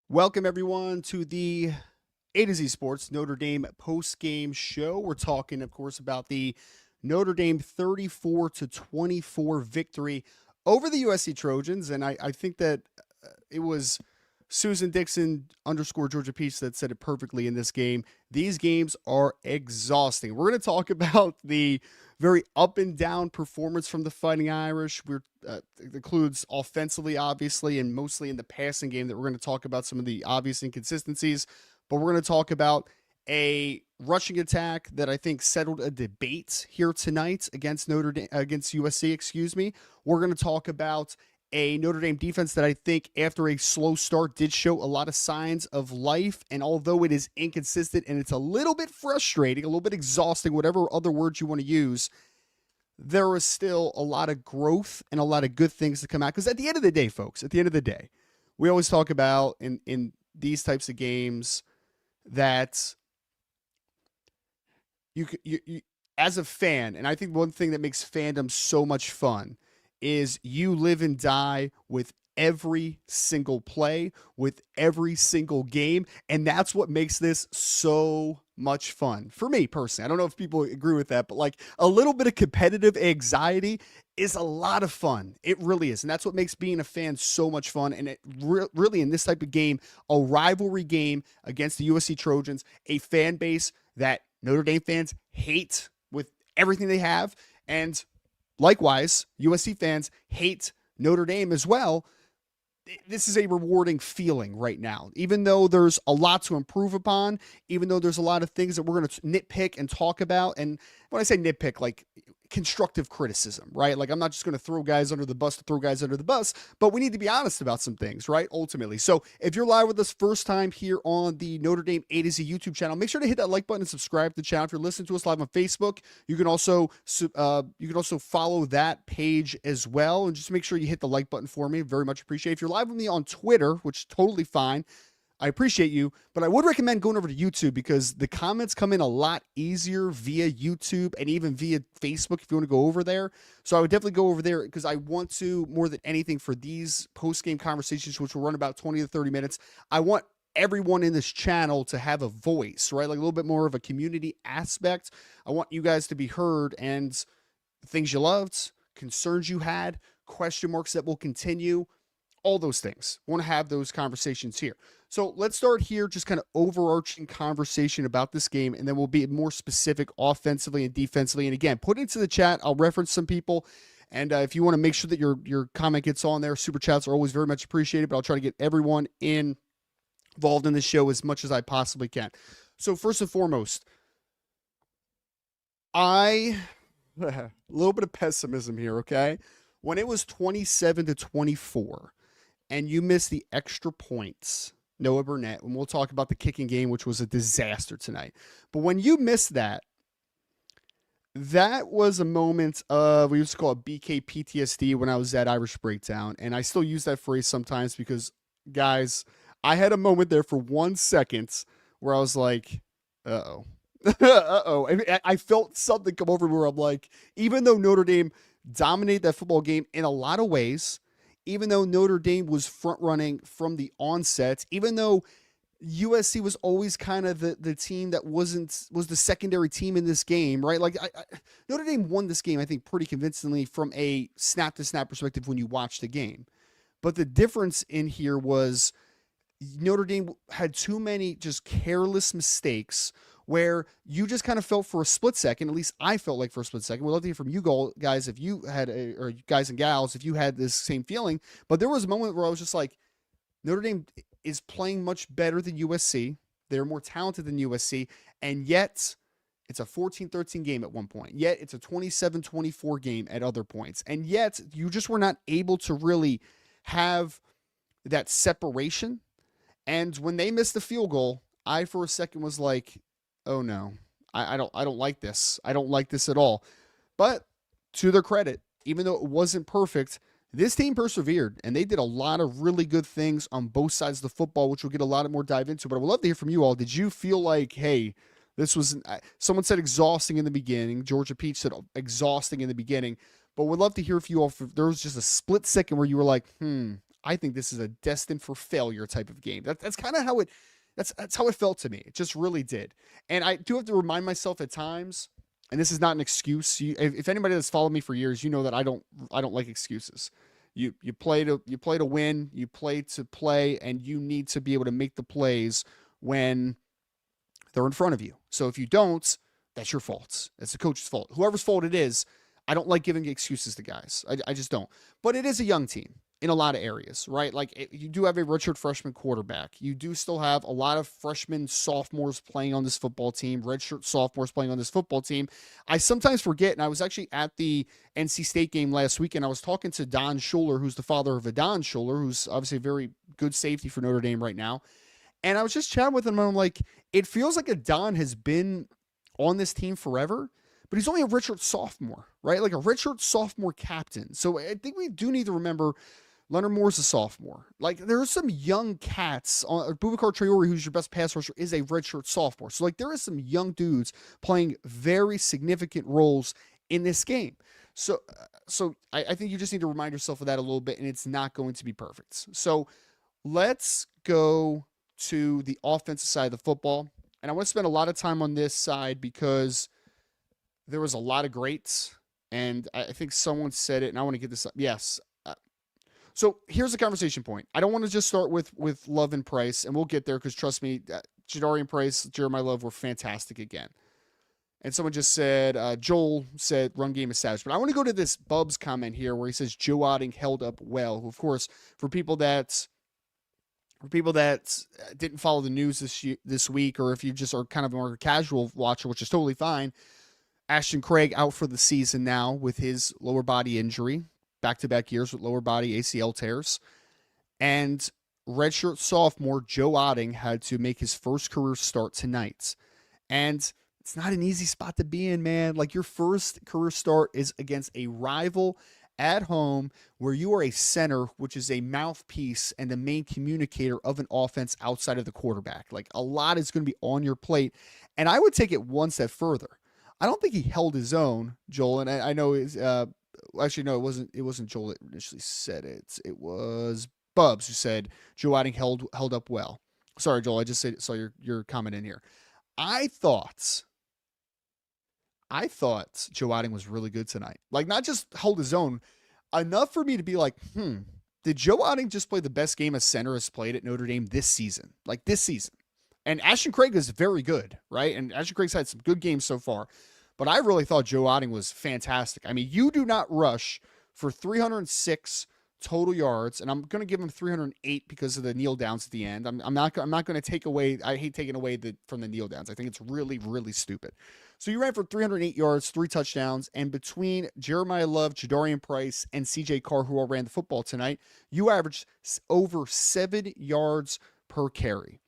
Welcome, everyone, to the A to Z Sports Notre Dame post-game show. We're talking, of course, about the Notre Dame 34-24 victory over the USC Trojans. And I think that it was Susan Dixon underscore Georgia Peach that said it perfectly in this game. These games are exhausting. We're going to talk about the very up and down performance from the Fighting Irish. It includes offensively, obviously, and mostly in the passing game that we're going to talk about some of the obvious inconsistencies. But we're going to talk about a rushing attack that I think settled a debate here tonight against against USC. Excuse me. We're going to talk about a Notre Dame defense that I think after a slow start did show a lot of signs of life. And although it is inconsistent and it's a little bit frustrating, a little bit exhausting, whatever other words you want to use, there is still a lot of growth and a lot of good things to come out. Because at the end of the day, folks, at the end of the day, we always talk about in these types of games that you as a fan, and I think one thing that makes fandom so much fun is you live and die with every single play, with every single game. And that's what makes this so much fun for me personally. I don't know if people agree with that, but like a little bit of competitive anxiety is a lot of fun. It really is. And that's what makes being a fan so much fun. And it really, in this type of game, a rivalry game against the USC Trojans, a fan base that Notre Dame fans hate with everything they have. And likewise, USC fans hate Notre Dame as well. This is a rewarding feeling right now, even though there's a lot to improve upon, even though there's a lot of things that we're going to nitpick and talk about. And when I say nitpick, like constructive criticism, right? Like I'm not just going to throw guys under the bus to throw guys under the bus, but we need to be honest about some things, right? Ultimately. So if you're live with us first time here on the Notre Dame A to Z YouTube channel, make sure to hit that like button and subscribe to the channel. If you're listening to us live on Facebook, you can also follow that page as well, and just make sure you hit the like button for me. Very much appreciate it. If you're live with me on Twitter, which is totally fine, I appreciate you, but I would recommend going over to YouTube because the comments come in a lot easier via YouTube and even via Facebook if you want to go over there. So I would definitely go over there because I want to, more than anything, for these post-game conversations, which will run about 20 to 30 minutes, I want everyone in this channel to have a voice, right? Like a little bit more of a community aspect. I want you guys to be heard, and things you loved, concerns you had, question marks that will continue, all those things. I want to have those conversations here. So let's start here, just kind of overarching conversation about this game, and then we'll be more specific offensively and defensively. And again, put it into the chat. I'll reference some people. And if you want to make sure that your comment gets on there, super chats are always very much appreciated, but I'll try to get everyone involved in the show as much as I possibly can. So first and foremost, a little bit of pessimism here, okay? When it was 27-24 and you missed the extra points, Noah Burnett, and we'll talk about the kicking game, which was a disaster tonight. But when you missed that, that was a moment of, we used to call it BK PTSD when I was at Irish Breakdown. And I still use that phrase sometimes because, guys, I had a moment there for 1 second where I was like, uh-oh. Uh-oh. I felt something come over me where I'm like, even though Notre Dame dominated that football game in a lot of ways, even though Notre Dame was front running from the onset, even though USC was always kind of the team that was the secondary team in this game, right? Like Notre Dame won this game, I think, pretty convincingly from a snap to snap perspective when you watch the game. But the difference in here was Notre Dame had too many just careless mistakes where you just kind of felt for a split second, at least I felt like for a split second. We'd love to hear from you guys if you had, or guys and gals, if you had this same feeling. But there was a moment where I was just like, Notre Dame is playing much better than USC. They're more talented than USC. And yet it's a 14-13 game at one point. Yet it's a 27-24 game at other points. And yet you just were not able to really have that separation. And when they missed the field goal, I for a second was like, oh no, I don't like this. I don't like this at all. But to their credit, even though it wasn't perfect, this team persevered and they did a lot of really good things on both sides of the football, which we'll get a lot more dive into. But I would love to hear from you all. Did you feel like, hey, this was, someone said exhausting in the beginning. Georgia Peach said exhausting in the beginning. But would love to hear if you all, if there was just a split second where you were like, I think this is a destined for failure type of game. That's kind of how it that's how it felt to me. It just really did. And I do have to remind myself at times, and this is not an excuse. If anybody that's followed me for years, you know that I don't like excuses. You play to win, you play to play, and you need to be able to make the plays when they're in front of you. So if you don't, that's your fault. It's the coach's fault. Whoever's fault it is, I don't like giving excuses to guys. I just don't. But it is a young team in a lot of areas, right? Like you do have a redshirt freshman quarterback. You do still have a lot of freshmen, sophomores playing on this football team, redshirt sophomores playing on this football team. I sometimes forget, and I was actually at the NC State game last week, and I was talking to Don Schuler, who's the father of Adon Schuler, who's obviously a very good safety for Notre Dame right now. And I was just chatting with him, and I'm like, it feels like Adon has been on this team forever, but he's only a redshirt sophomore, right? Like a redshirt sophomore captain. So I think we do need to remember Leonard Moore's a sophomore. Like there are some young cats. Boubacar Traore, who's your best pass rusher, is a redshirt sophomore. So like there is some young dudes playing very significant roles in this game. So I think you just need to remind yourself of that a little bit, and it's not going to be perfect. So let's go to the offensive side of the football. And I want to spend a lot of time on this side because there was a lot of greats. And I think someone said it, and I want to get this up. Yes. So here's the conversation point. I don't want to just start with Love and Price, and we'll get there because trust me, Jadarian Price, Jeremiah Love were fantastic again. And someone just said, Joel said, run game is savage. But I want to go to this Bubs comment here where he says Joe Otting held up well. Of course, for people that didn't follow the news this week, or if you just are kind of a more casual watcher, which is totally fine, Ashton Craig out for the season now with his lower body injury, back-to-back years with lower body ACL tears. And redshirt sophomore Joe Otting had to make his first career start tonight. And it's not an easy spot to be in, man. Like your first career start is against a rival at home where you are a center, which is a mouthpiece and the main communicator of an offense outside of the quarterback. Like a lot is going to be on your plate. And I would take it one step further. I don't think he held his own, Joel. And I know actually, no, it wasn't Joel that initially said it. It was Bubs who said Joe Otting held up well. Sorry, Joel. I just saw your comment in here. I thought Joe Otting was really good tonight. Like, not just hold his own, enough for me to be like, did Joe Otting just play the best game a center has played at Notre Dame this season? Like, this season. And Ashton Craig is very good, right? And Ashton Craig's had some good games so far. But I really thought Joe Otting was fantastic. I mean, you do not rush for 306 total yards, and I'm going to give him 308 because of the kneel downs at the end. I'm not going to take away. I hate taking away from the kneel downs. I think it's really, really stupid. So you ran for 308 yards, 3 touchdowns, and between Jeremiah Love, Jadarian Price, and CJ Carr, who all ran the football tonight, you averaged over 7 yards per carry.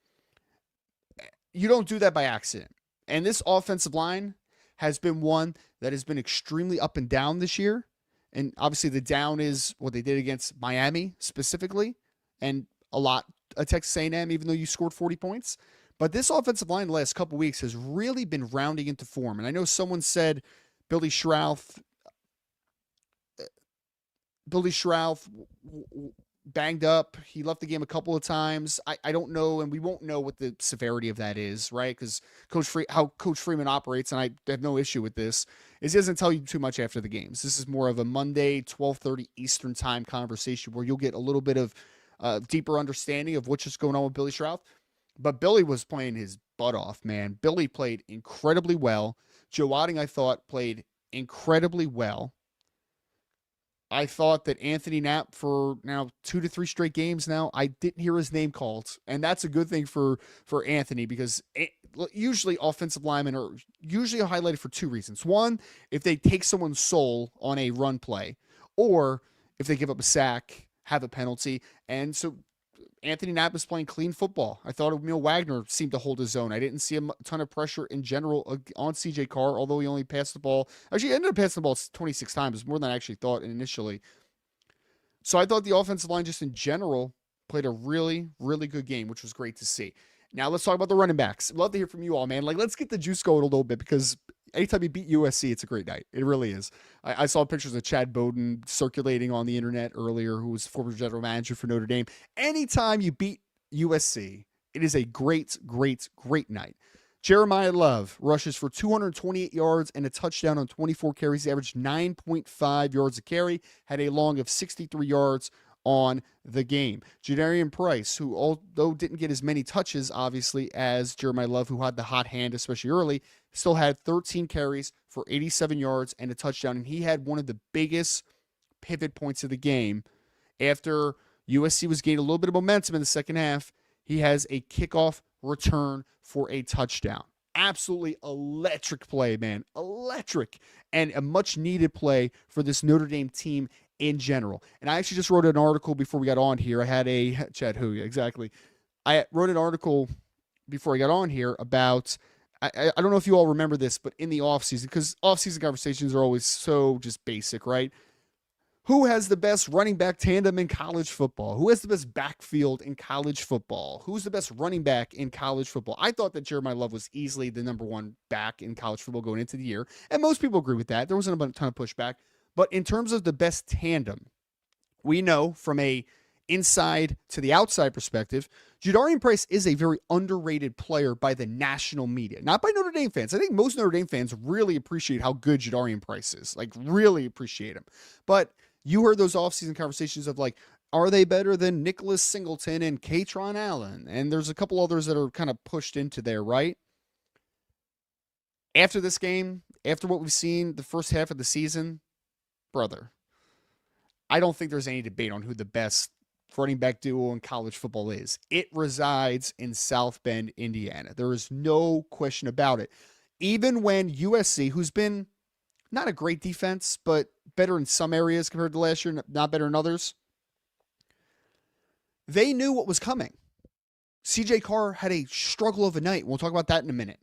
You don't do that by accident. And this offensive line has been one that has been extremely up and down this year. And obviously the down is what they did against Miami specifically, and a lot of Texas A&M, even though you scored 40 points. But this offensive line the last couple of weeks has really been rounding into form. And I know someone said Billy Schrauth banged up. He left the game a couple of times. I don't know, and we won't know what the severity of that is, right? Because how Coach Freeman operates, and I have no issue with this, is he doesn't tell you too much after the games. This is more of a Monday, 12:30 Eastern time conversation where you'll get a little bit of deeper understanding of what's just going on with Billy Schrauth. But Billy was playing his butt off, man. Billy played incredibly well. Joe Otting, I thought, played incredibly well. I thought that Anthony Knapp, for now 2 to 3 straight games now, I didn't hear his name called. And that's a good thing for Anthony, because usually offensive linemen are usually highlighted for 2 reasons. One, if they take someone's soul on a run play, or if they give up a sack, have a penalty. And so Anthony Knapp is playing clean football. I thought Emil Wagner seemed to hold his own. I didn't see a ton of pressure in general on CJ Carr, although he only passed the ball. Actually, he ended up passing the ball 26 times. More than I actually thought initially. So I thought the offensive line just in general played a really, really good game, which was great to see. Now let's talk about the running backs. I'd love to hear from you all, man. Like, let's get the juice going a little bit, because anytime you beat USC, it's a great night. It really is. I saw pictures of Chad Bowden circulating on the internet earlier, who was former general manager for Notre Dame. Anytime you beat USC, it is a great, great, great night. Jeremiah Love rushes for 228 yards and a touchdown on 24 carries. He averaged 9.5 yards a carry, had a long of 63 yards on the game. Jadarian Price, who although didn't get as many touches, obviously, as Jeremiah Love, who had the hot hand, especially early, still had 13 carries for 87 yards and a touchdown. And he had one of the biggest pivot points of the game. After USC was gaining a little bit of momentum in the second half, he has a kickoff return for a touchdown. Absolutely electric play, man. Electric. And a much needed play for this Notre Dame team in general. And I actually just wrote an article before we got on here. I had a Chad who exactly. I wrote an article before I got on here about I don't know if you all remember this, but in the offseason, because offseason conversations are always so just basic, right? Who has the best running back tandem in college football? Who has the best backfield in college football? Who's the best running back in college football? I thought that Jeremiah Love was easily the number one back in college football going into the year, and most people agree with that. There wasn't a ton of pushback. But in terms of the best tandem, we know from a inside to the outside perspective, Jadarian Price is a very underrated player by the national media, not by Notre Dame fans. I think most Notre Dame fans really appreciate how good Jadarian Price is, like really appreciate him. But you heard those offseason conversations of like, are they better than Nicholas Singleton and Katron Allen? And there's a couple others that are kind of pushed into there, right? After this game, after what we've seen the first half of the season, brother, I don't think there's any debate on who the best running back duo in college football is. It resides in South Bend, Indiana. There is no question about it. Even when USC, who's been not a great defense, but better in some areas compared to last year, not better in others, they knew what was coming. CJ Carr had a struggle of a night. We'll talk about that in a minute.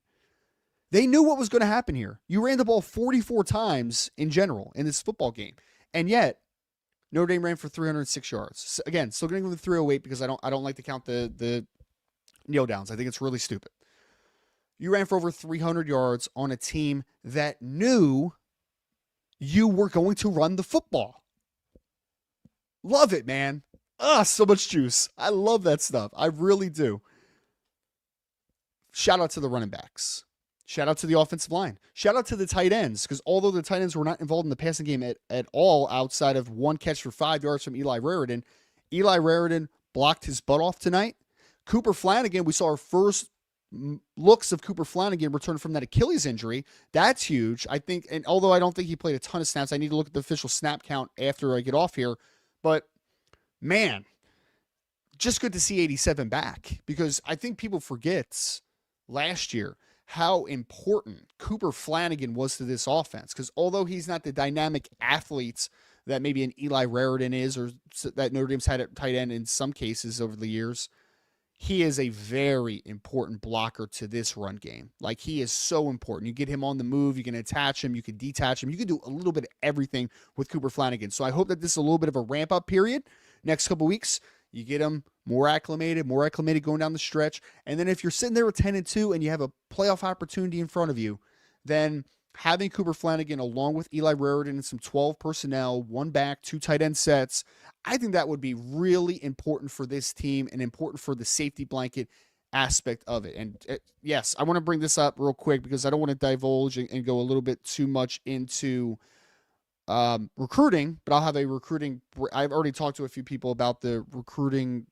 They knew what was going to happen here. You ran the ball 44 times in general in this football game. And yet, Notre Dame ran for 306 yards. So again, still going to go with 308 because I don't like to count the kneel downs. I think it's really stupid. You ran for over 300 yards on a team that knew you were going to run the football. Love it, man. So much juice. I love that stuff. I really do. Shout out to the running backs. Shout out to the offensive line. Shout out to the tight ends, because although the tight ends were not involved in the passing game at all outside of one catch for 5 yards from Eli Raridan blocked his butt off tonight. Cooper Flanagan, we saw our first looks of Cooper Flanagan return from that Achilles injury. That's huge. I think, and although I don't think he played a ton of snaps, I need to look at the official snap count after I get off here. But, man, just good to see 87 back, because I think people forget last year how important Cooper Flanagan was to this offense. Because although he's not the dynamic athlete that maybe an Eli Raridan is, or that Notre Dame's had at tight end in some cases over the years, he is a very important blocker to this run game. Like, he is so important. You get him on the move, you can attach him, you can detach him, you can do a little bit of everything with Cooper Flanagan. So I hope that this is a little bit of a ramp-up period. Next couple weeks, you get him more acclimated going down the stretch. And then if you're sitting there with 10-2 and you have a playoff opportunity in front of you, then having Cooper Flanagan along with Eli Raridan and some 12 personnel, one back, two tight end sets, I think that would be really important for this team and important for the safety blanket aspect of it. And yes, I want to bring this up real quick because I don't want to divulge and go a little bit too much into recruiting, but I'll have a recruiting. I've already talked to a few people about the recruiting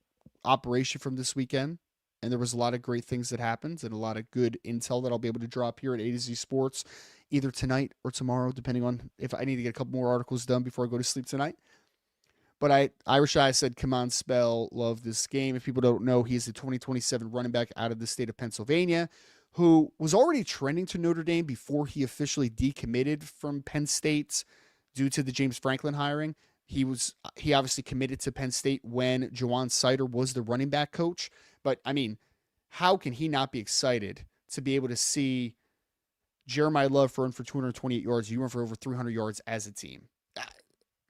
operation from this weekend, and there was a lot of great things that happened and a lot of good intel that I'll be able to drop here at A to Z Sports either tonight or tomorrow, depending on if I need to get a couple more articles done before I go to sleep tonight. But Irish Eye said, come on, Spell, love this game. If people don't know, he's the 2027 running back out of the state of Pennsylvania, who was already trending to Notre Dame before he officially decommitted from Penn State due to the James Franklin hiring. He obviously committed to Penn State when Jawan Sider was the running back coach. But, I mean, how can he not be excited to be able to see Jeremiah Love run for 228 yards, you run for over 300 yards as a team?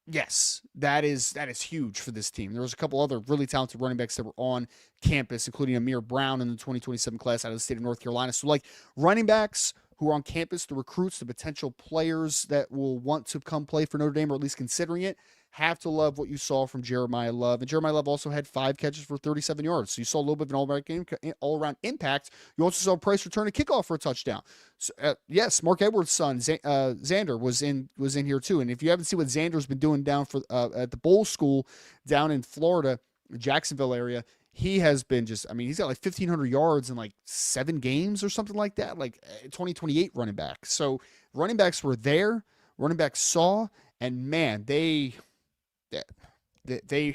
Yes, that is huge for this team. There was a couple other really talented running backs that were on campus, including Amir Brown in the 2027 class out of the state of North Carolina. So, like, running backs who are on campus, the recruits, the potential players that will want to come play for Notre Dame, or at least considering it, have to love what you saw from Jeremiah Love. And Jeremiah Love also had 5 catches for 37 yards. So you saw a little bit of an all-around impact. You also saw Price return a kickoff for a touchdown. So, yes, Mark Edwards' son, Xander, was in here too. And if you haven't seen what Xander's been doing down for at the bowl school down in Florida, Jacksonville area, he has been just, I mean, he's got like 1,500 yards in like 7 games or something like that, like 2028 running back. So running backs were there, running backs saw, and man, they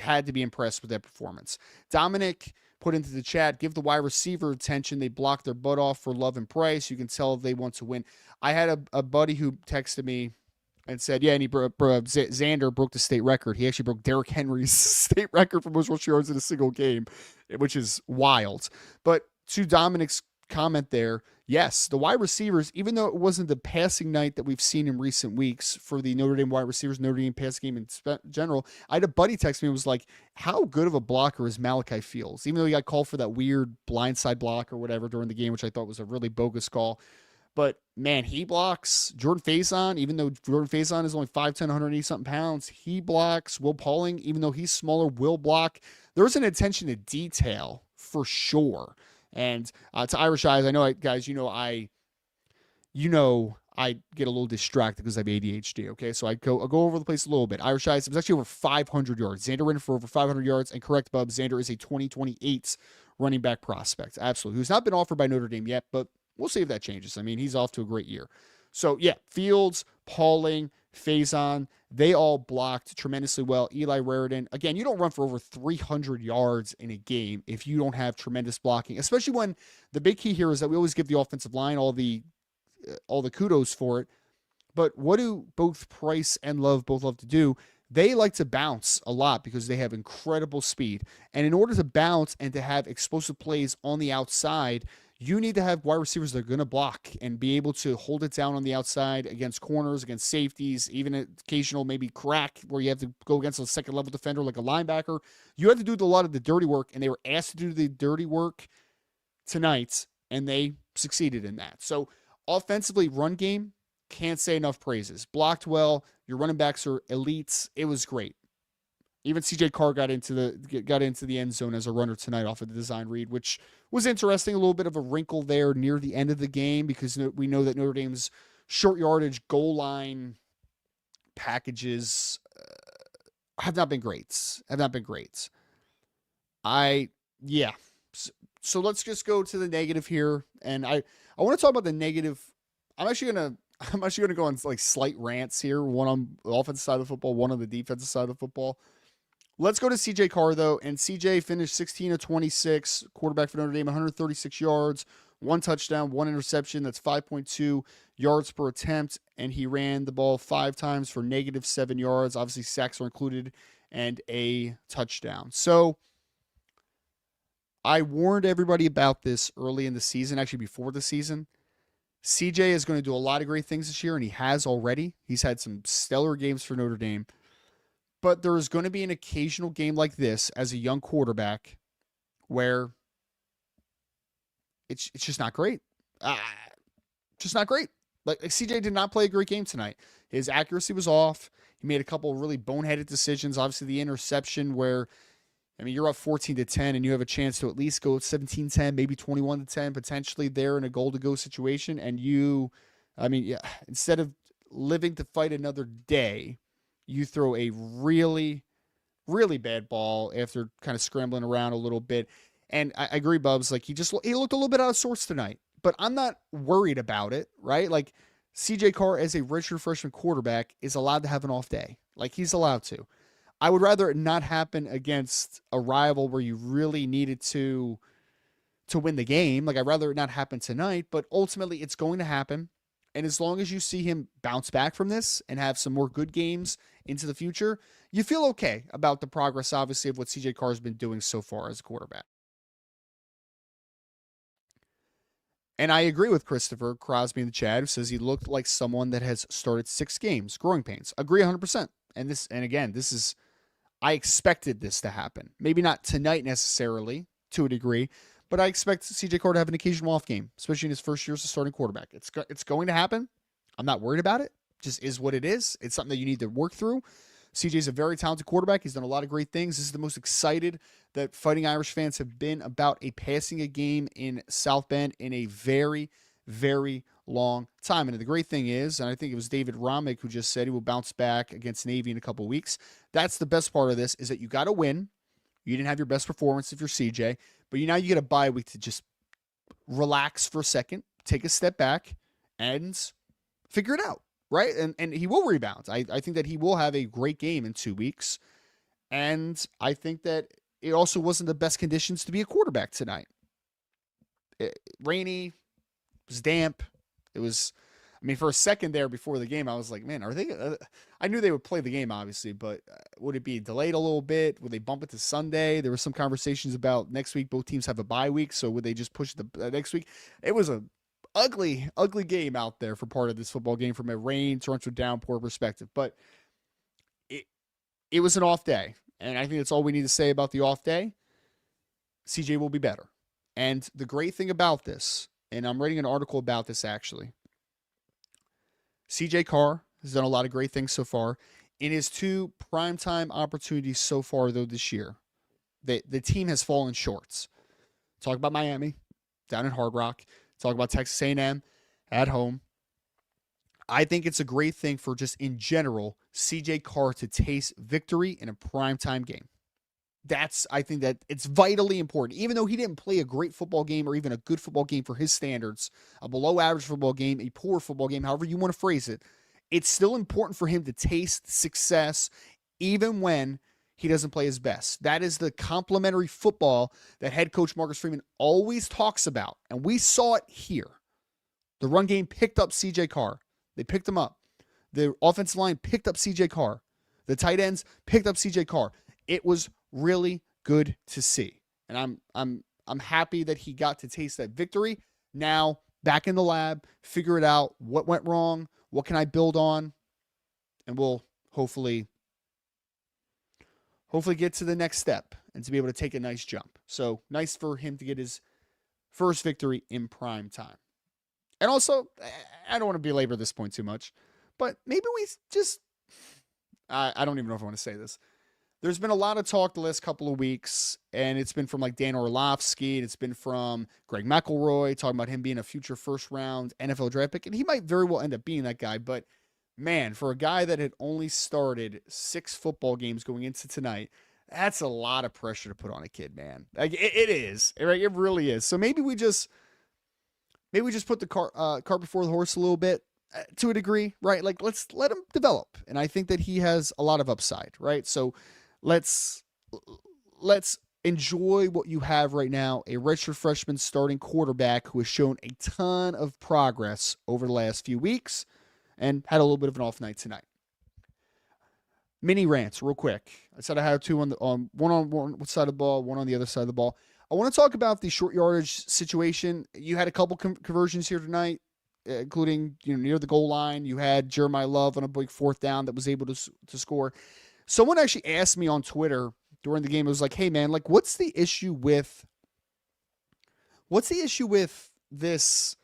had to be impressed with that performance. Dominic put into the chat, give the wide receiver attention. They blocked their butt off for Love and Price. You can tell they want to win. I had a buddy who texted me and said, yeah, and Xander broke the state record. He actually broke Derrick Henry's state record for most rushing yards in a single game, which is wild. But to Dominic's comment there, yes, the wide receivers, even though it wasn't the passing night that we've seen in recent weeks for the Notre Dame wide receivers, Notre Dame pass game in general, I had a buddy text me and was like, how good of a blocker is Malachi Fields? Even though he got called for that weird blindside block or whatever during the game, which I thought was a really bogus call. But, man, he blocks. Jordan Faison, even though Jordan Faison is only 5'10", 180-something pounds, he blocks. Will Pauling, even though he's smaller, will block. There's an attention to detail for sure. And to Irish Eyes, I know, guys, I get a little distracted because I have ADHD, okay? So I'll go over the place a little bit. Irish Eyes, it was actually over 500 yards. Xander ran for over 500 yards. And correct, Bub, Xander is a 2028 running back prospect. Absolutely. Who's not been offered by Notre Dame yet, but we'll see if that changes. I mean, he's off to a great year. So, yeah, Fields, Pauling, Faison, they all blocked tremendously well. Eli Raridan, again, you don't run for over 300 yards in a game if you don't have tremendous blocking, especially when the big key here is that we always give the offensive line all the kudos for it. But what do both Price and Love both love to do? They like to bounce a lot because they have incredible speed. And in order to bounce and to have explosive plays on the outside, you need to have wide receivers that are going to block and be able to hold it down on the outside against corners, against safeties, even an occasional maybe crack where you have to go against a second-level defender like a linebacker. You have to do a lot of the dirty work, and they were asked to do the dirty work tonight, and they succeeded in that. So offensively, run game, can't say enough praises. Blocked well. Your running backs are elites. It was great. Even CJ Carr got into the end zone as a runner tonight off of the design read, which was interesting. A little bit of a wrinkle there near the end of the game because we know that Notre Dame's short yardage goal line packages have not been great. So let's just go to the negative here, and I want to talk about the negative. I'm actually gonna go on like slight rants here. One on the offensive side of the football, one on the defensive side of the football. Let's go to CJ Carr, though. And CJ finished 16 of 26, quarterback for Notre Dame, 136 yards, 1 touchdown, 1 interception. That's 5.2 yards per attempt. And he ran the ball 5 times for -7 yards. Obviously, sacks are included and a touchdown. So I warned everybody about this early in the season, actually before the season. CJ is going to do a lot of great things this year, and he has already. He's had some stellar games for Notre Dame. But there is going to be an occasional game like this as a young quarterback where it's just not great. Just not great. Like CJ did not play a great game tonight. His accuracy was off. He made a couple of really boneheaded decisions. Obviously, the interception where, I mean, you're up 14-10 and you have a chance to at least go 17-10, maybe 21-10, potentially there in a goal-to-go situation. And instead of living to fight another day, you throw a really, really bad ball after kind of scrambling around a little bit. And I agree, Bubs, like he looked a little bit out of sorts tonight, but I'm not worried about it, right? Like CJ Carr as a redshirt freshman quarterback is allowed to have an off day. Like he's allowed to. I would rather it not happen against a rival where you really needed to win the game. Like I'd rather it not happen tonight, but ultimately it's going to happen. And as long as you see him bounce back from this and have some more good games into the future, you feel okay about the progress, obviously, of what CJ Carr has been doing so far as a quarterback. And I agree with Christopher Crosby in the chat, who says he looked like someone that has started 6 games, growing pains. Agree 100%. And again, I expected this to happen. Maybe not tonight necessarily, to a degree, but I expect CJ Carr to have an occasional off game, especially in his first year as a starting quarterback. It's going to happen. I'm not worried about it. Just is what it is. It's something that you need to work through. CJ's a very talented quarterback. He's done a lot of great things. This is the most excited that Fighting Irish fans have been about a passing a game in South Bend in a very, very long time. And the great thing is, and I think it was David Romick who just said he will bounce back against Navy in a couple of weeks. That's the best part of this, is that you got to win. You didn't have your best performance if you're CJ, but now you get a bye week to just relax for a second, take a step back, and figure it out, right? And he will rebound. I think that he will have a great game in 2 weeks. And I think that it also wasn't the best conditions to be a quarterback tonight. Rainy, it was damp. It was, for a second there before the game, I was like, man, are they, I knew they would play the game, obviously, but would it be delayed a little bit? Would they bump it to Sunday? There were some conversations about next week, both teams have a bye week, so would they just push the next week? It was a ugly game out there for part of this football game from a rain, torrential downpour perspective, but it was an off day, and I think that's all we need to say about the off day. CJ will be better. And the great thing about this, and I'm writing an article about this actually, CJ Carr has done a lot of great things so far. In his 2 primetime opportunities so far, though, this year, the team has fallen short. Talk about Miami, down in Hard Rock. Talk about Texas A&M, at home. I think it's a great thing for just in general, CJ Carr to taste victory in a primetime game. I think that it's vitally important. Even though he didn't play a great football game or even a good football game for his standards, a below average football game, a poor football game, however you want to phrase it, it's still important for him to taste success even when he doesn't play his best. That is the complementary football that head coach Marcus Freeman always talks about. And we saw it here. The run game picked up CJ Carr. They picked him up. The offensive line picked up CJ Carr. The tight ends picked up CJ Carr. It was really good to see. And I'm happy that he got to taste that victory. Now, back in the lab, figure it out. What went wrong? What can I build on? And we'll hopefully get to the next step and to be able to take a nice jump. So nice for him to get his first victory in prime time. And also, I don't want to belabor this point too much, but maybe we just, I don't even know if I want to say this. There's been a lot of talk the last couple of weeks, and it's been from like Dan Orlovsky, and it's been from Greg McElroy talking about him being a future first-round NFL draft pick, and he might very well end up being that guy, but man, for a guy that had only started 6 football games going into tonight, that's a lot of pressure to put on a kid, man. Like it is, right? It really is. So maybe we just put the cart before the horse a little bit, to a degree, right? Like let's let him develop, and I think that he has a lot of upside, right? So let's enjoy what you have right now, a redshirt freshman starting quarterback who has shown a ton of progress over the last few weeks and had a little bit of an off night tonight. Mini rants real quick. I said I had 2 on one side of the ball, one on the other side of the ball. I want to talk about the short yardage situation. You had a couple conversions here tonight, including near the goal line. You had Jeremiah Love on a big 4th down that was able to score. Someone actually asked me on Twitter during the game. It was like, hey man, like what's the issue with this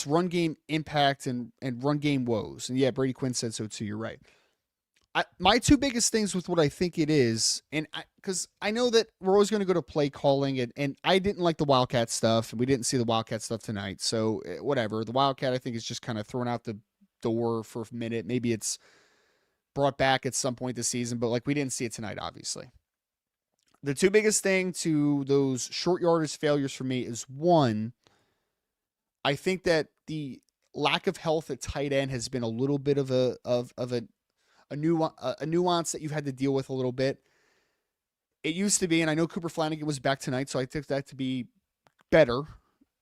run game impact and run game woes? And yeah, Brady Quinn said so too. You're right. My 2 biggest things with what I think it is, and because I know that we're always going to go to play calling, and I didn't like the Wildcat stuff, and we didn't see the Wildcat stuff tonight. So whatever. The Wildcat I think is just kind of thrown out the door for a minute. Maybe it's brought back at some point this season, but like we didn't see it tonight, obviously. The 2 biggest thing to those short yardage failures for me is, 1, I think that the lack of health at tight end has been a little bit of a nuance that you've had to deal with a little bit. It used to be, and I know Cooper Flanagan was back tonight, so I took that to be better,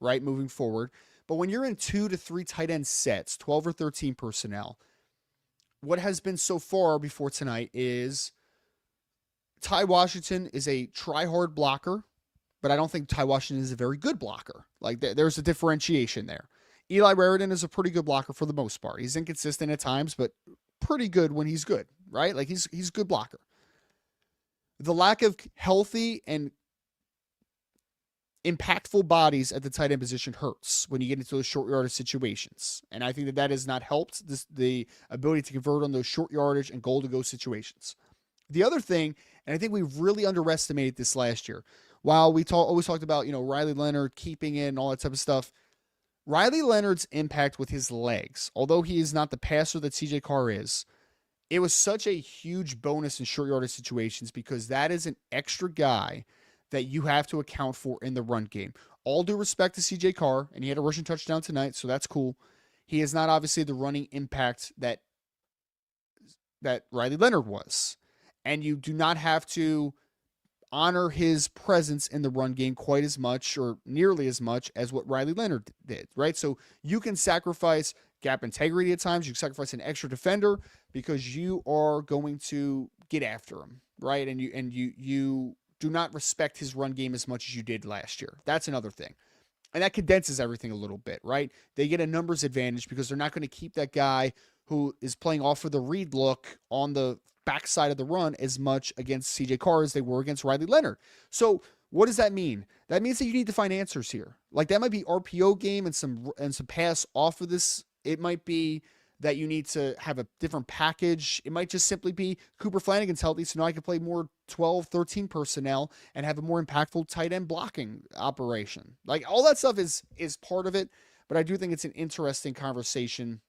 right, moving forward. But when you're in 2 to 3 tight end sets, 12 or 13 personnel, what has been so far before tonight is Ty Washington is a try-hard blocker, but I don't think Ty Washington is a very good blocker. Like, there's a differentiation there. Eli Raridan is a pretty good blocker for the most part. He's inconsistent at times, but pretty good when he's good, right? Like, he's a good blocker. The lack of healthy and impactful bodies at the tight end position hurts when you get into those short yardage situations. And I think that has not helped the ability to convert on those short yardage and goal to go situations. The other thing, and I think we really underestimated this last year, while we always talked about, Riley Leonard keeping it and all that type of stuff, Riley Leonard's impact with his legs, although he is not the passer that CJ Carr is, it was such a huge bonus in short yardage situations because that is an extra guy that you have to account for in the run game. All due respect to CJ Carr, and he had a rushing touchdown tonight, so that's cool. He is not obviously the running impact that Riley Leonard was. And you do not have to honor his presence in the run game quite as much or nearly as much as what Riley Leonard did, right? So you can sacrifice gap integrity at times. You can sacrifice an extra defender because you are going to get after him, right? And you do not respect his run game as much as you did last year. That's another thing. And that condenses everything a little bit, right? They get a numbers advantage because they're not going to keep that guy who is playing off of the read look on the backside of the run as much against CJ Carr as they were against Riley Leonard. So what does that mean? That means that you need to find answers here. Like that might be RPO game and some pass off of this. It might be that you need to have a different package. It might just simply be Cooper Flanagan's healthy, so now I can play more 12, 13 personnel and have a more impactful tight end blocking operation. Like all that stuff is part of it, but I do think it's an interesting conversation.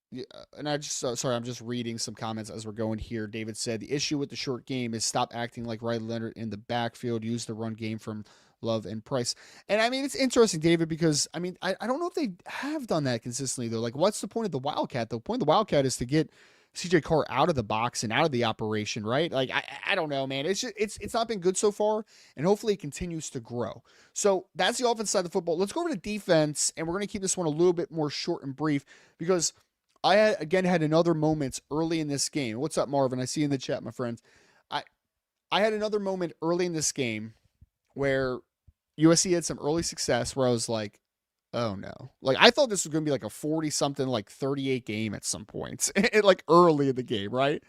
Yeah, and I just sorry, I'm just reading some comments as we're going here. David said the issue with the short game is stop acting like Riley Leonard in the backfield. Use the run game from Love and Price. And I mean, it's interesting, David, because I mean, I don't know if they have done that consistently though. Like, what's the point of the Wildcat? The point of the Wildcat is to get CJ Carr out of the box and out of the operation, right? Like, I don't know, man. It's just it's not been good so far, and hopefully it continues to grow. So that's the offense side of the football. Let's go over to defense, and we're gonna keep this one a little bit more short and brief because I had another moment early in this game. What's up, Marvin? I see you in the chat, my friend. I I had another moment early in this game where USC had some early success where I was like, oh no. Like I thought this was going to be like a 40 something, like 38 game at some points, like early in the game, right?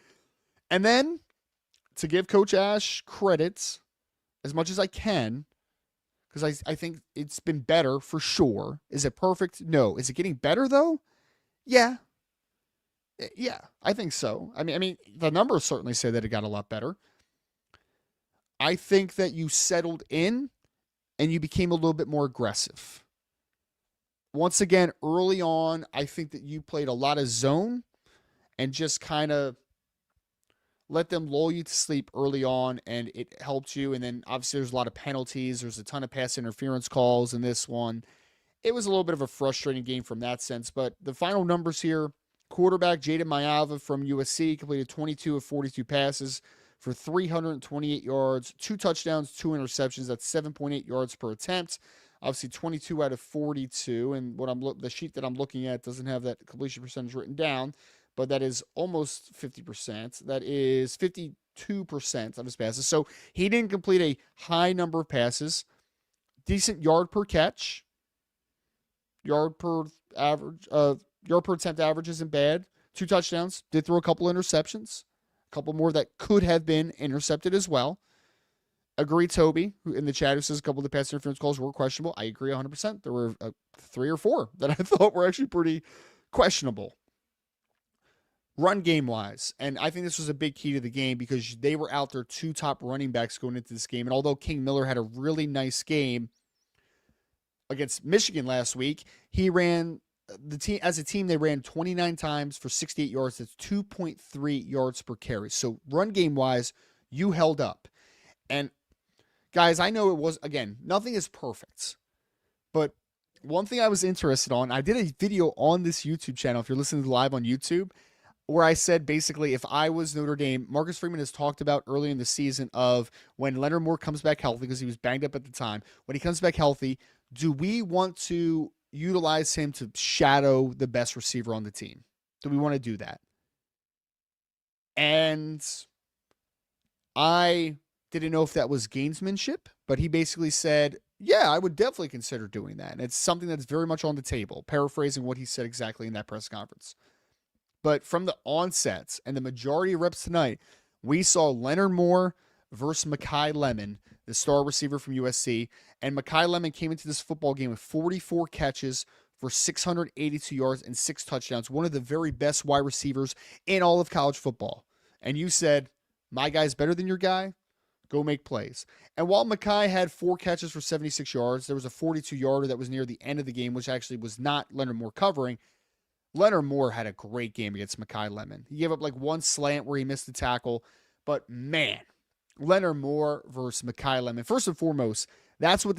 And then to give Coach Ash credit as much as I can, because I think it's been better for sure. Is it perfect? No. Is it getting better though? Yeah. Yeah, I think so. I mean, the numbers certainly say that it got a lot better. I think that you settled in and you became a little bit more aggressive. Once again, early on, I think that you played a lot of zone and just kind of let them lull you to sleep early on, and it helped you. And then obviously there's a lot of penalties. There's a ton of pass interference calls in this one. It was a little bit of a frustrating game from that sense, but the final numbers here, quarterback Jaden Mayava from USC completed 22 of 42 passes for 328 yards, 2 touchdowns, 2 interceptions. That's 7.8 yards per attempt. Obviously 22 out of 42, and the sheet that I'm looking at doesn't have that completion percentage written down, but that is almost 50%. That is 52% of his passes. So he didn't complete a high number of passes. Decent yard per catch. Yard per attempt average isn't bad. 2 touchdowns. Did throw a couple interceptions. A couple more that could have been intercepted as well. Agree, Toby, who in the chat who says a couple of the pass interference calls were questionable. I agree 100%. There were 3 or 4 that I thought were actually pretty questionable. Run game wise, and I think this was a big key to the game because they were out their 2 top running backs going into this game. And although King Miller had a really nice game against Michigan last week, he ran the team as a team. They ran 29 times for 68 yards. That's 2.3 yards per carry. So run game wise, you held up. And guys, I know it was, again, nothing is perfect, but one thing I was interested on, I did a video on this YouTube channel, if you're listening to live on YouTube, where I said basically if I was Notre Dame, Marcus Freeman has talked about early in the season of when Leonard Moore comes back healthy, because he was banged up at the time. When he comes back healthy, do we want to utilize him to shadow the best receiver on the team? Do we want to do that? And I didn't know if that was gamesmanship, but he basically said, yeah, I would definitely consider doing that. And it's something that's very much on the table, paraphrasing what he said exactly in that press conference. But from the onset and the majority of reps tonight, we saw Leonard Moore versus Makai Lemon, the star receiver from USC. And Makai Lemon came into this football game with 44 catches for 682 yards and 6 touchdowns, one of the very best wide receivers in all of college football. And you said, my guy's better than your guy? Go make plays. And while Makai had 4 catches for 76 yards, there was a 42-yarder that was near the end of the game, which actually was not Leonard Moore covering. Leonard Moore had a great game against Makai Lemon. He gave up like one slant where he missed the tackle. But man, Leonard Moore versus Makai Lemon. First and foremost, that's what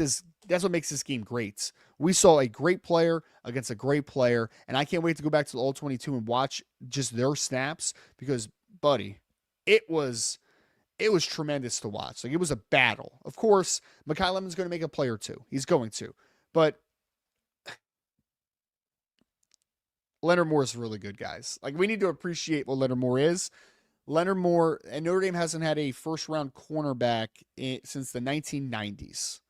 makes this game great. We saw a great player against a great player, and I can't wait to go back to the All-22 and watch just their snaps because, buddy, it was tremendous to watch. Like, it was a battle. Of course, Makai Lemon's going to make a play or two. He's going to. But Leonard Moore is really good, guys. Like, we need to appreciate what Leonard Moore is. Leonard Moore, and Notre Dame hasn't had a first-round cornerback since the 1990s.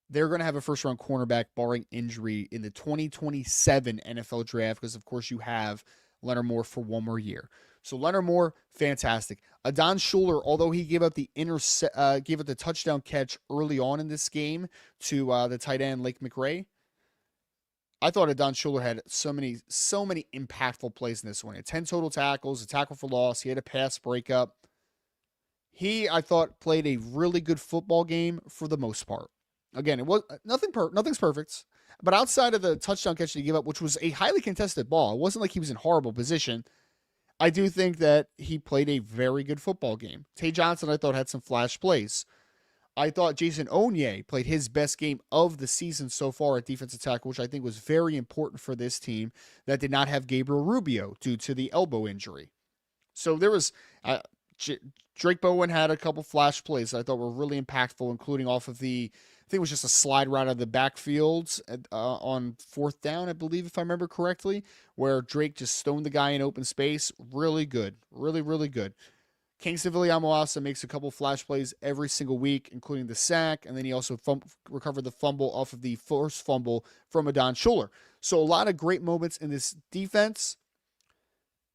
They're going to have a first-round cornerback barring injury in the 2027 NFL draft because, of course, you have Leonard Moore for one more year. So Leonard Moore, fantastic. Adon Schuler, although he gave up the touchdown catch early on in this game to the tight end Lake McRae, I thought Adon Schuler had so many impactful plays in this one. He had 10 total tackles, a tackle for loss. He had a pass breakup. He, I thought, played a really good football game for the most part. Again, it was nothing's perfect, but outside of the touchdown catch that he gave up, which was a highly contested ball, it wasn't like he was in horrible position. I do think that he played a very good football game. Tay Johnson, I thought, had some flash plays. I thought Jason Onye played his best game of the season so far at defensive tackle, which I think was very important for this team that did not have Gabriel Rubio due to the elbow injury. So there was Drake Bowen had a couple flash plays that I thought were really impactful, including off of I think it was just a slide right out of the backfield on 4th down, I believe, if I remember correctly, where Drake just stoned the guy in open space. Really good. Really, really good. Kingston Viliamoasa makes a couple flash plays every single week, including the sack, and then he also recovered the fumble off of the first fumble from Adon Schuler. So a lot of great moments in this defense.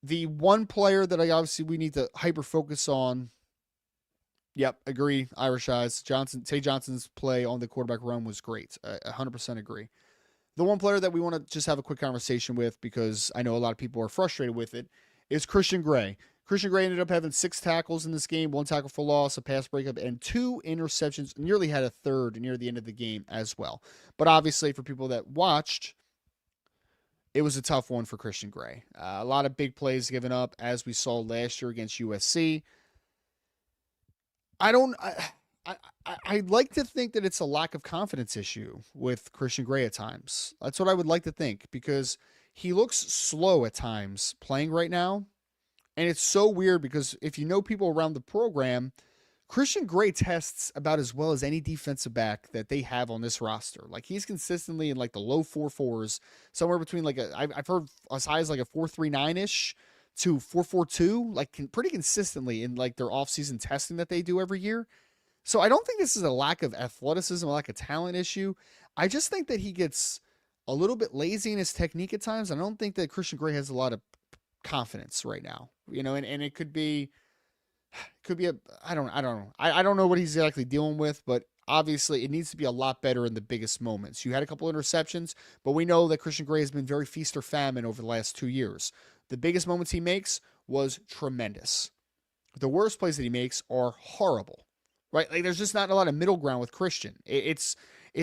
The one player that we need to hyper-focus on, yep, agree, Irish Eyes. Tay Johnson's play on the quarterback run was great. I 100% agree. The one player that we want to just have a quick conversation with, because I know a lot of people are frustrated with it, is Christian Gray. Christian Gray ended up having 6 tackles in this game, 1 tackle for loss, a pass breakup, and 2 interceptions. Nearly had a third near the end of the game as well. But obviously, for people that watched, it was a tough one for Christian Gray. A lot of big plays given up, as we saw last year against USC. I'd like to think that it's a lack of confidence issue with Christian Gray at times. That's what I would like to think, because he looks slow at times playing right now. And it's so weird because if you know people around the program, Christian Gray tests about as well as any defensive back that they have on this roster. Like, he's consistently in like the low 4.4s, somewhere between like I've heard as high as like a 4.39-ish to 4.42, like pretty consistently in like their offseason testing that they do every year. So I don't think this is a lack of athleticism, a lack of talent issue. I just think that he gets a little bit lazy in his technique at times. I don't think that Christian Gray has a lot of confidence right now, and it could be I don't know. I don't know what he's exactly dealing with, but obviously it needs to be a lot better in the biggest moments. You had a couple interceptions, but we know that Christian Gray has been very feast or famine over the last 2 years. The biggest moments he makes was tremendous. The worst plays that he makes are horrible, right? Like, there's just not a lot of middle ground with Christian. It's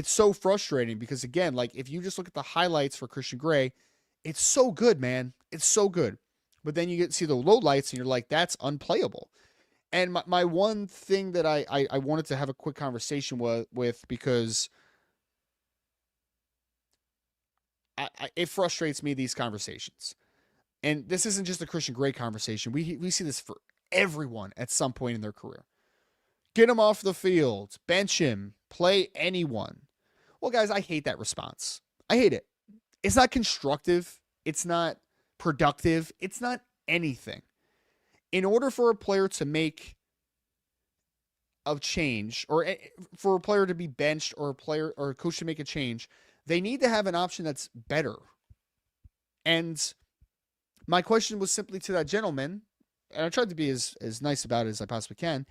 so frustrating because, again, like, if you just look at the highlights for Christian Gray, it's so good, man. It's so good. But then you get to see the lowlights and you're like, that's unplayable. And my one thing that I wanted to have a quick conversation with because it frustrates me, these conversations. And this isn't just a Christian Gray conversation. We see this for everyone at some point in their career. Get him off the field. Bench him. Play anyone. Well, guys, I hate that response. I hate it. It's not constructive. It's not productive. It's not anything. In order for a player to make a change, or for a player to be benched, or a coach to make a change, they need to have an option that's better. And my question was simply to that gentleman, and I tried to be as nice about it as I possibly can.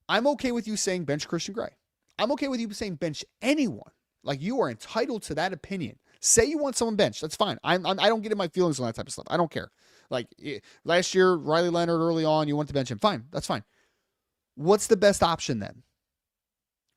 I'm okay with you saying bench Christian Gray. I'm okay with you saying bench anyone. Like, you are entitled to that opinion. Say you want someone bench. That's fine. I don't get in my feelings on that type of stuff. I don't care. Like, last year, Riley Leonard early on, you want to bench him. Fine. That's fine. What's the best option then?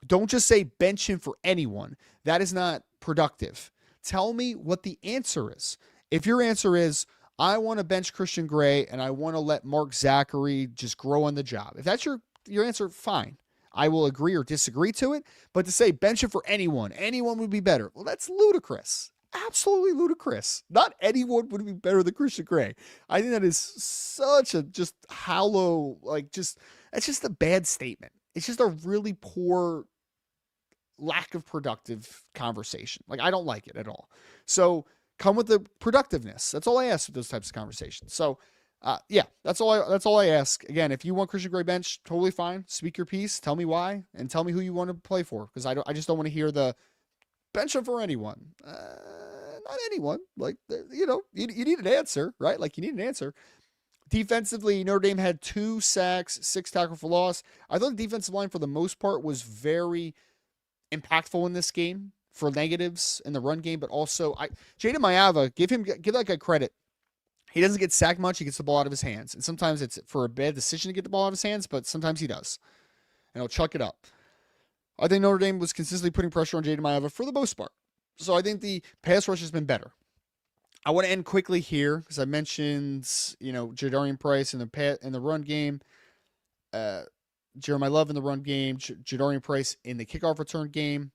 Don't just say bench him for anyone. That is not productive. Tell me what the answer is. If your answer is, I want to bench Christian Gray and I want to let Mark Zachary just grow on the job. If that's your answer, fine. I will agree or disagree to it. But to say bench him for anyone would be better. Well, that's ludicrous. Absolutely ludicrous. Not anyone would be better than Christian Gray. I think that is such a just hollow, that's just a bad statement. It's just a really poor lack of productive conversation. Like, I don't like it at all. So come with the productiveness. That's all I ask with those types of conversations. So that's all I ask. Again, if you want Christian Gray bench, totally fine. Speak your piece. Tell me why, and tell me who you want to play for. Because I just don't want to hear the bench him for anyone. Not anyone. Like, you need an answer, right? Like, you need an answer. Defensively, Notre Dame had 2 sacks, 6 tackles for loss. I thought the defensive line, for the most part, was very impactful in this game for negatives in the run game, but also Jaden Mayava, give that guy credit. He doesn't get sacked much. He gets the ball out of his hands. And sometimes it's for a bad decision to get the ball out of his hands, but sometimes he does. And he'll chuck it up. I think Notre Dame was consistently putting pressure on Jaden Mayava for the most part. So I think the pass rush has been better. I want to end quickly here because I mentioned, Jadarian Price in the run game. Jeremiah Love in the run game, Jadarian Price in the kickoff return game.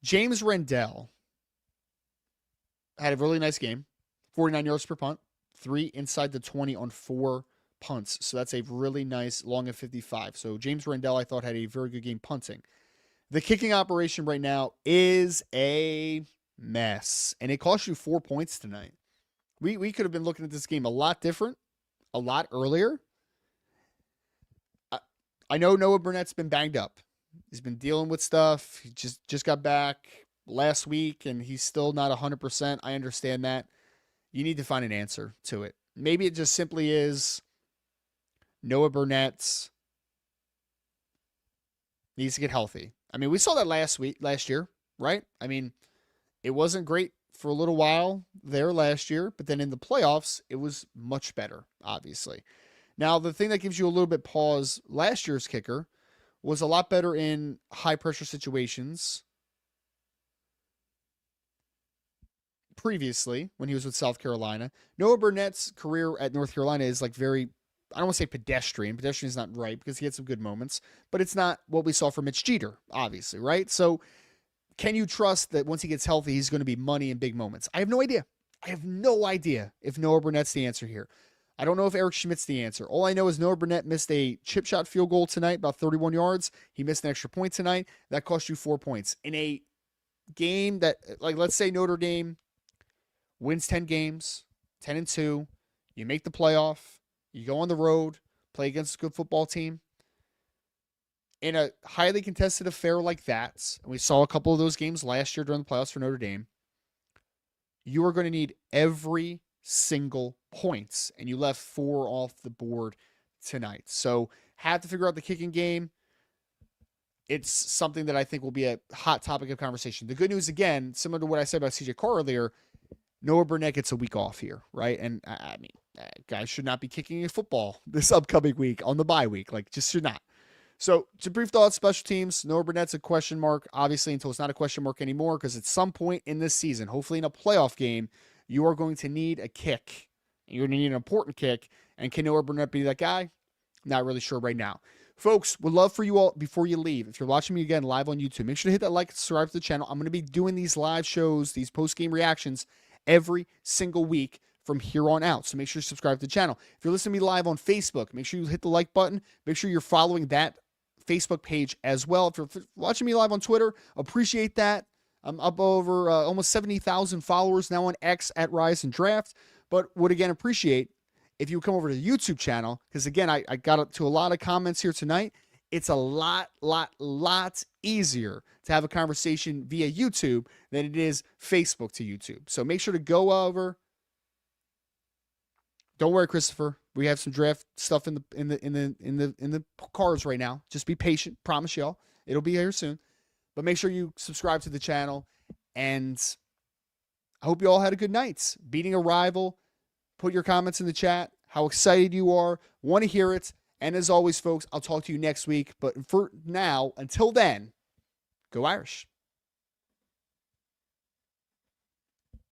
James Rendell had a really nice game, 49 yards per punt, 3 inside the 20 on 4 punts. So that's a really nice long of 55. So James Rendell, I thought, had a very good game punting. The kicking operation right now is a mess, and it cost you 4 points tonight. We could have been looking at this game a lot different, a lot earlier. I know Noah Burnett's been banged up. He's been dealing with stuff. He just got back last week, and he's still not 100%. I understand that. You need to find an answer to it. Maybe it just simply is Noah Burnett needs to get healthy. I mean, we saw that last year, right? I mean, it wasn't great for a little while there last year, but then in the playoffs, it was much better, obviously. Now, the thing that gives you a little bit pause, last year's kicker was a lot better in high-pressure situations previously when he was with South Carolina. Noah Burnett's career at North Carolina is very, I don't want to say pedestrian. Pedestrian is not right because he had some good moments, but it's not what we saw from Mitch Jeter, obviously, right? So can you trust that once he gets healthy, he's going to be money in big moments? I have no idea. I have no idea if Noah Burnett's the answer here. I don't know if Eric Schmidt's the answer. All I know is Noah Burnett missed a chip shot field goal tonight, about 31 yards. He missed an extra point tonight. That cost you 4 points. In a game that, let's say Notre Dame wins 10 games, 10-2, you make the playoff, you go on the road, play against a good football team. In a highly contested affair like that, and we saw a couple of those games last year during the playoffs for Notre Dame, you are going to need every single points, and you left 4 off the board tonight. So have to figure out the kicking game. It's something that I think will be a hot topic of conversation. The good news, again, similar to what I said about CJ Carr earlier, Noah Burnett gets a week off here, right? And I mean, guys should not be kicking a football this upcoming week on the bye week. Just should not. So, to brief thoughts, special teams, Noah Burnett's a question mark, obviously, until it's not a question mark anymore, because at some point in this season, hopefully in a playoff game, you are going to need a kick. You're going to need an important kick. And can Noah Burnett be that guy? Not really sure right now. Folks, would love for you all, before you leave, if you're watching me again live on YouTube, make sure to hit that like and subscribe to the channel. I'm going to be doing these live shows, these post-game reactions, every single week from here on out. So make sure you subscribe to the channel. If you're listening to me live on Facebook, make sure you hit the like button. Make sure you're following that Facebook page as well. If you're watching me live on Twitter, appreciate that. I'm up over almost 70,000 followers now on X at Rise and Draft, but would again appreciate if you would come over to the YouTube channel, because again, I got up to a lot of comments here tonight. It's a lot easier to have a conversation via YouTube than it is Facebook to YouTube. So make sure to go over, Don't worry, Christopher. We have some draft stuff in the cards right now. Just be patient. Promise y'all, it'll be here soon. But make sure you subscribe to the channel, and I hope you all had a good night. Beating a rival. Put your comments in the chat. How excited you are. Want to hear it. And as always, folks, I'll talk to you next week. But for now, until then, go Irish.